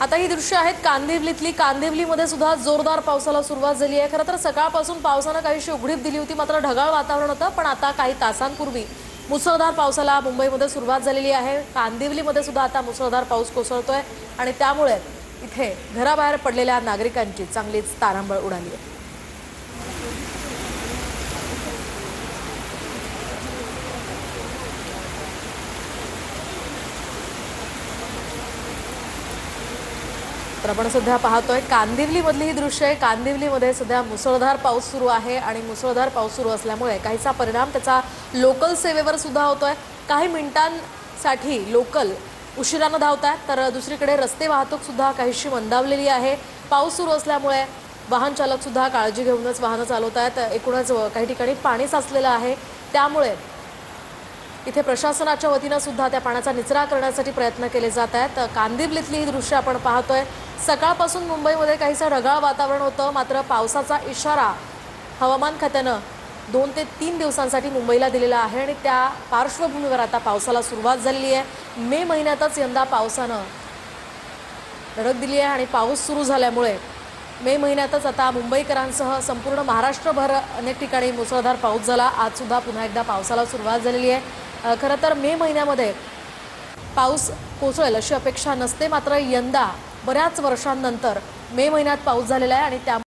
आता ही दृश्य आहेत कांदिवलीतली। कांदिवलीमध्ये सुद्धा जोरदार पावसाला सुरुवात झाली आहे। खरं तर सकाळपासून पावसाने काहीशी उघडीप दिली होती, मात्र ढगाळ वातावरण होतं। पण आता काही तासांपूर्वी मुसळधार पावसाला मुंबईमध्ये सुरुवात झालेली आहे। कांदिवलीमध्ये सुद्धा आता मुसळधार पाऊस कोसळतोय आणि त्यामुळे इथे घराबाहेर पडलेल्या नागरिकांची चांगलीच तारांबळ उडाली आहे। तर आपण सध्या पाहतोय कांदिवलीमधली ही दृश्य आहे। कांदिवलीमध्ये सध्या मुसळधार पाऊस सुरू आहे आणि मुसळधार पाऊस सुरू असल्यामुळे काहीसा परिणाम त्याचा लोकल सेवेवर सुद्धा होतोय। काही मिनिटांसाठी लोकल उशिराने धावतात, तर दुसरीकडे रस्ते वाहतूक सुद्धा काहीशी मंदावलेली आहे। पाऊस सुरू असल्यामुळे वाहन चालक सुद्धा काळजी घेऊनच वाहन चालवतात। एकूणच काही ठिकाणी पाणी साचलेलं आहे, त्यामुळे इथे प्रशासनाच्या वतीने सुद्धा त्या पाण्याचा निचरा करण्यासाठी प्रयत्न केले जात आहेत। कांदिवलीतली ही दृश्य आपण पाहतोय। सकाळपासून मुंबईमध्ये काहीसं ढगाळ वातावरण होतं, मात्र पावसाचा इशारा हवामान खात्याने 2 ते 3 दिवसांसाठी मुंबईला दिलेला आहे आणि त्या पार्श्वभूमीवर आता पावसाला सुरुवात झालेली आहे। मे महिन्यातच यंदा पावसाने धडक दिली आहे आणि पाऊस सुरू झाल्यामुळे मे महिन्यातच आता मुंबईकरांसह संपूर्ण महाराष्ट्रभर अनेक ठिकाणी मुसळधार पाऊस झाला। आज सुद्धा पुन्हा एकदा पावसाला सुरुवात झालेली आहे। खरं तर मे महिन्यामध्ये पाऊस कोसळेल अशी अपेक्षा नसते, मात्र यंदा बऱ्याच वर्षांनंतर मे महिन्यात पाऊस झालेला आहे आणि त्या